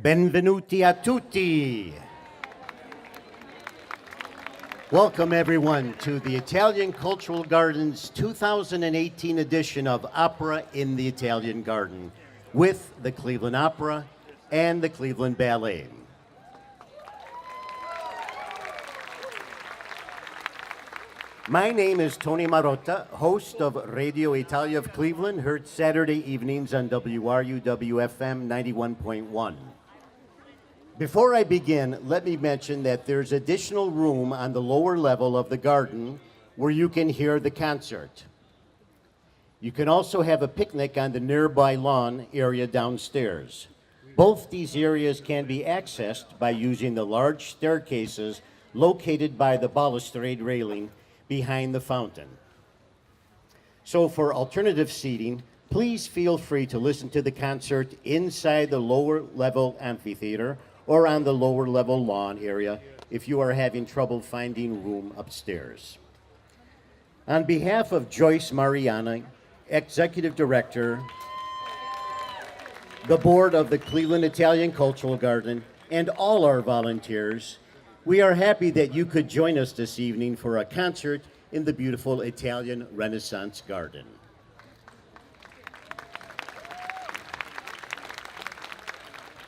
Benvenuti a tutti. Welcome everyone to the Italian Cultural Garden's 2018 edition of Opera in the Italian Garden with the Cleveland Opera and the Cleveland Ballet. My name is Tony Marotta, host of Radio Italia of Cleveland, heard Saturday evenings on WRUW-FM 91.1. Before I begin, let me mention that there's additional room on the lower level of the garden where you can hear the concert. You can also have a picnic on the nearby lawn area downstairs. Both these areas can be accessed by using the large staircases located by the balustrade railing behind the fountain. So for alternative seating, please feel free to listen to the concert inside the lower level amphitheater or on the lower level lawn area if you are having trouble finding room upstairs. On behalf of Joyce Mariani, Executive Director, the board of the Cleveland Italian Cultural Garden, and all our volunteers, we are happy that you could join us this evening for a concert in the beautiful Italian Renaissance Garden.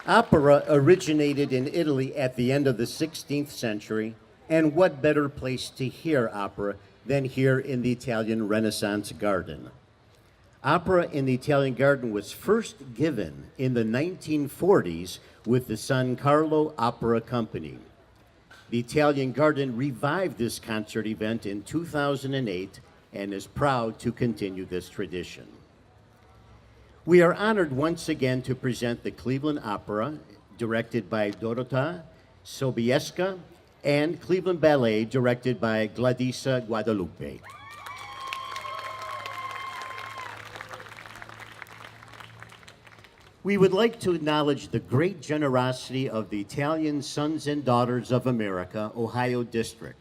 Opera originated in Italy at the end of the 16th century, and what better place to hear opera than here in the Italian Renaissance Garden? Opera in the Italian Garden was first given in the 1940s with the San Carlo Opera Company. The Italian Garden revived this concert event in 2008 and is proud to continue this tradition. We are honored once again to present the Cleveland Opera, directed by Dorota Sobieska, and Cleveland Ballet, directed by Gladisa Guadalupe. We would like to acknowledge the great generosity of the Italian Sons and Daughters of America, Ohio District.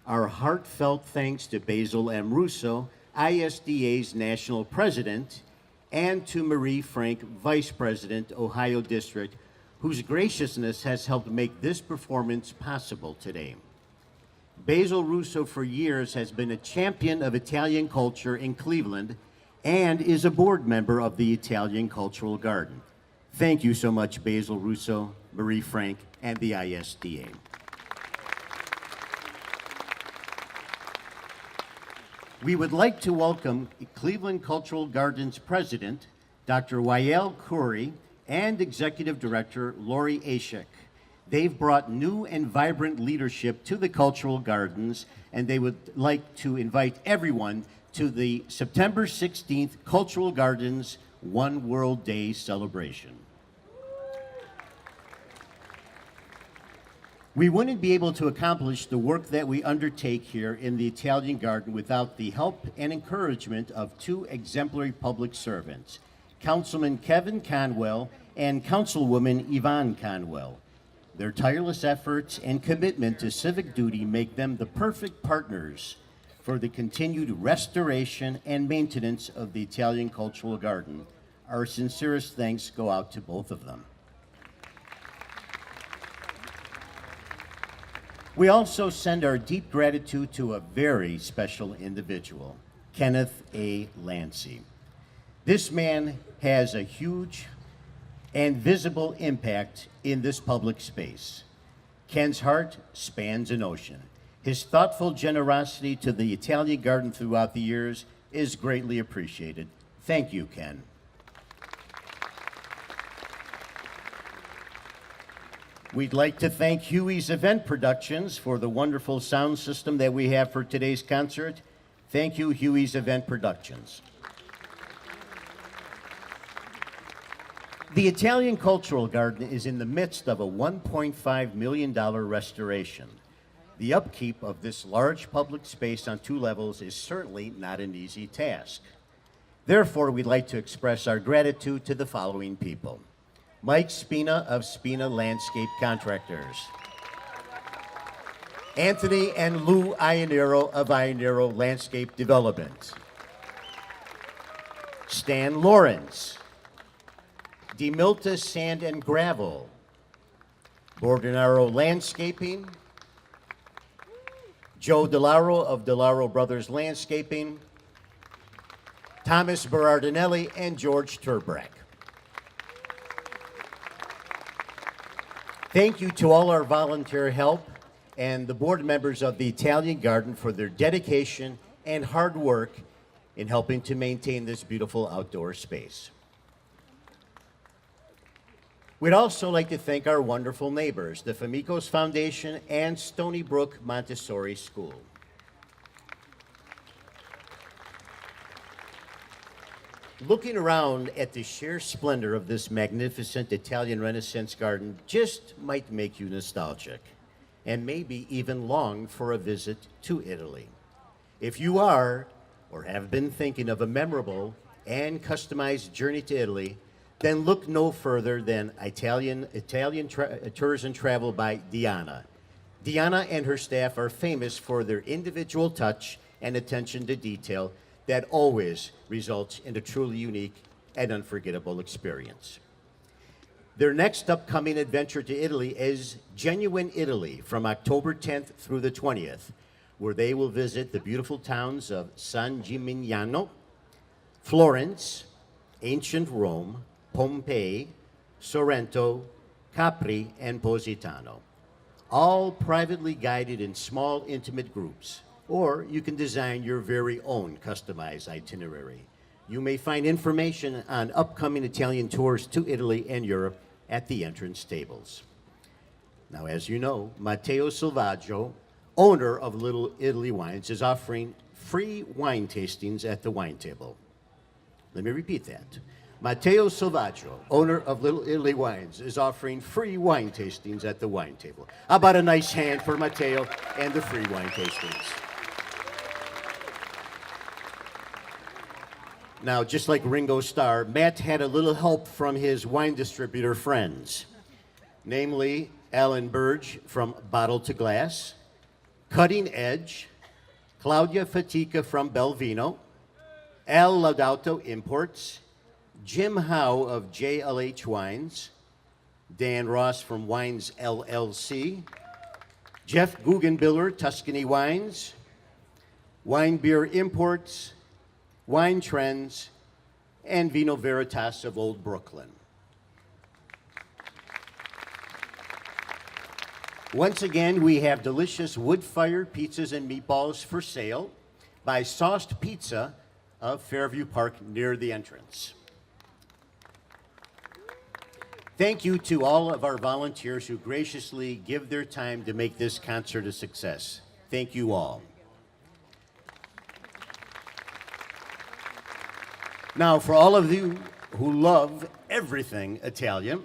Our heartfelt thanks to Basil M. Russo, ISDA's National President, and to Marie Frank, Vice President, Ohio District, whose graciousness has helped make this performance possible today. Basil Russo for years has been a champion of Italian culture in Cleveland and is a board member of the Italian Cultural Garden. Thank you so much, Basil Russo, Marie Frank, and the ISDA. We would like to welcome Cleveland Cultural Garden's president, Dr. Wael Khoury, and executive director, Lori Ashik. They've brought new and vibrant leadership to the cultural gardens, and they would like to invite everyone to the September 16th Cultural Gardens One World Day celebration. We wouldn't be able to accomplish the work that we undertake here in the Italian Garden without the help and encouragement of two exemplary public servants, Councilman Kevin Conwell and Councilwoman Yvonne Conwell. Their tireless efforts and commitment to civic duty make them the perfect partners for the continued restoration and maintenance of the Italian Cultural Garden. Our sincerest thanks go out to both of them. We also send our deep gratitude to a very special individual, Kenneth A. Lancy. This man has a huge and visible impact in this public space. Ken's heart spans an ocean. His thoughtful generosity to the Italian Garden throughout the years is greatly appreciated. Thank you, Ken. We'd like to thank Huey's Event Productions for the wonderful sound system that we have for today's concert. Thank you, Huey's Event Productions. The Italian Cultural Garden is in the midst of a $1.5 million restoration. The upkeep of this large public space on two levels is certainly not an easy task. Therefore, we'd like to express our gratitude to the following people. Mike Spina of Spina Landscape Contractors. Anthony and Lou Ionero of Ionero Landscape Development. Stan Lawrence. Di Milta Sand and Gravel, Bordenaro Landscaping, Joe DeLauro of DeLauro Brothers Landscaping, Thomas Berardinelli, and George Turbrack. Thank you to all our volunteer help and the board members of the Italian Garden for their dedication and hard work in helping to maintain this beautiful outdoor space. We'd also like to thank our wonderful neighbors, the Famicos Foundation and Stony Brook Montessori School. Looking around at the sheer splendor of this magnificent Italian Renaissance garden just might make you nostalgic and maybe even long for a visit to Italy. If you are or have been thinking of a memorable and customized journey to Italy, then look no further than Italian Tours and Travel by Diana. Diana and her staff are famous for their individual touch and attention to detail that always results in a truly unique and unforgettable experience. Their next upcoming adventure to Italy is Genuine Italy from October 10th through the 20th, where they will visit the beautiful towns of San Gimignano, Florence, ancient Rome, Pompeii, Sorrento, Capri, and Positano, all privately guided in small, intimate groups. Or you can design your very own customized itinerary. You may find information on upcoming Italian tours to Italy and Europe at the entrance tables. Now, as you know, Matteo Silvaggio, owner of Little Italy Wines, is offering free wine tastings at the wine table. Let me repeat that. Matteo Silvaggio, owner of Little Italy Wines, is offering free wine tastings at the wine table. How about a nice hand for Matteo and the free wine tastings? Now, just like Ringo Starr, Matt had a little help from his wine distributor friends, namely Alan Burge from Bottle to Glass, Cutting Edge, Claudia Fatica from Belvino, Al Laudato Imports, Jim Howe of JLH Wines, Dan Ross from Wines LLC, Jeff Guggenbiller, Tuscany Wines, Wine Beer Imports, Wine Trends, and Vino Veritas of Old Brooklyn. Once again, we have delicious wood-fired pizzas and meatballs for sale by Sauced Pizza of Fairview Park near the entrance. Thank you to all of our volunteers who graciously give their time to make this concert a success. Thank you all. Now, for all of you who love everything Italian,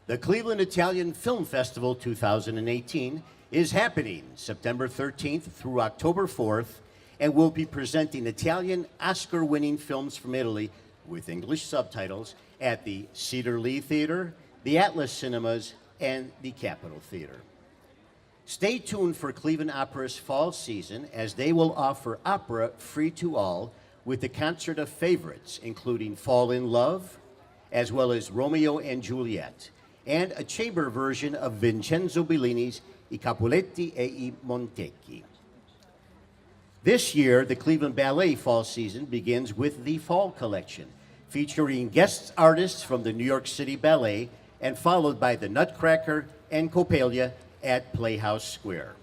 the Cleveland Italian Film Festival 2018 is happening September 13th through October 4th and will be presenting Italian Oscar-winning films from Italy with English subtitles at the Cedar Lee Theater, the Atlas Cinemas, and the Capitol Theater. Stay tuned for Cleveland Opera's fall season as they will offer opera free to all with the concert of favorites, including Fall in Love, as well as Romeo and Juliet, and a chamber version of Vincenzo Bellini's I Capuletti e I Montecchi. This year, the Cleveland Ballet fall season begins with the Fall Collection, featuring guest artists from the New York City Ballet and followed by the Nutcracker and Coppelia at Playhouse Square.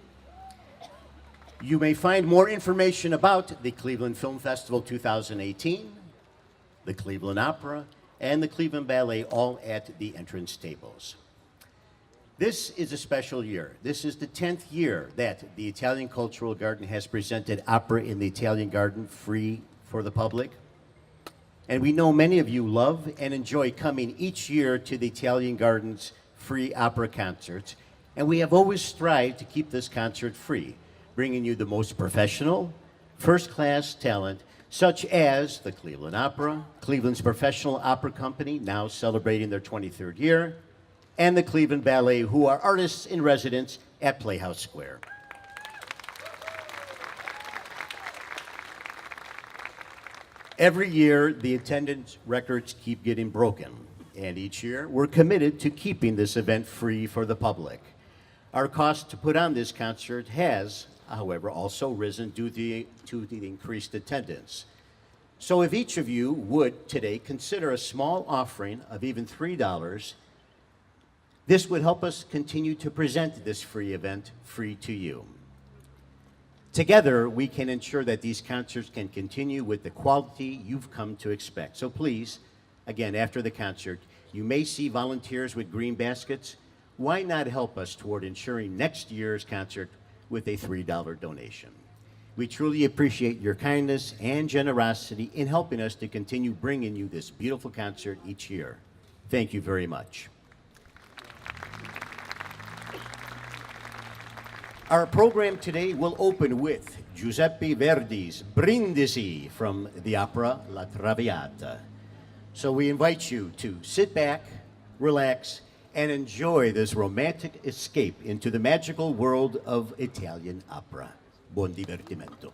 You may find more information about the Cleveland Film Festival 2018, the Cleveland Opera, and the Cleveland Ballet all at the entrance tables. This is a special year. This is the 10th year that the Italian Cultural Garden has presented opera in the Italian Garden free for the public. And we know many of you love and enjoy coming each year to the Italian Garden's free opera concerts. And we have always strived to keep this concert free, bringing you the most professional, first-class talent, such as the Cleveland Opera, Cleveland's professional opera company, now celebrating their 23rd year, and the Cleveland Ballet, who are artists in residence at Playhouse Square. Every year, the attendance records keep getting broken. And each year, we're committed to keeping this event free for the public. Our cost to put on this concert has, however, also risen due to the increased attendance. So if each of you would today consider a small offering of even $3, this would help us continue to present this free event free to you. Together, we can ensure that these concerts can continue with the quality you've come to expect. So please, again, after the concert, you may see volunteers with green baskets. Why not help us toward ensuring next year's concert with a $3 donation? We truly appreciate your kindness and generosity in helping us to continue bringing you this beautiful concert each year. Thank you very much. Our program today will open with Giuseppe Verdi's Brindisi from the opera La Traviata. So we invite you to sit back, relax, and enjoy this romantic escape into the magical world of Italian opera. Buon divertimento.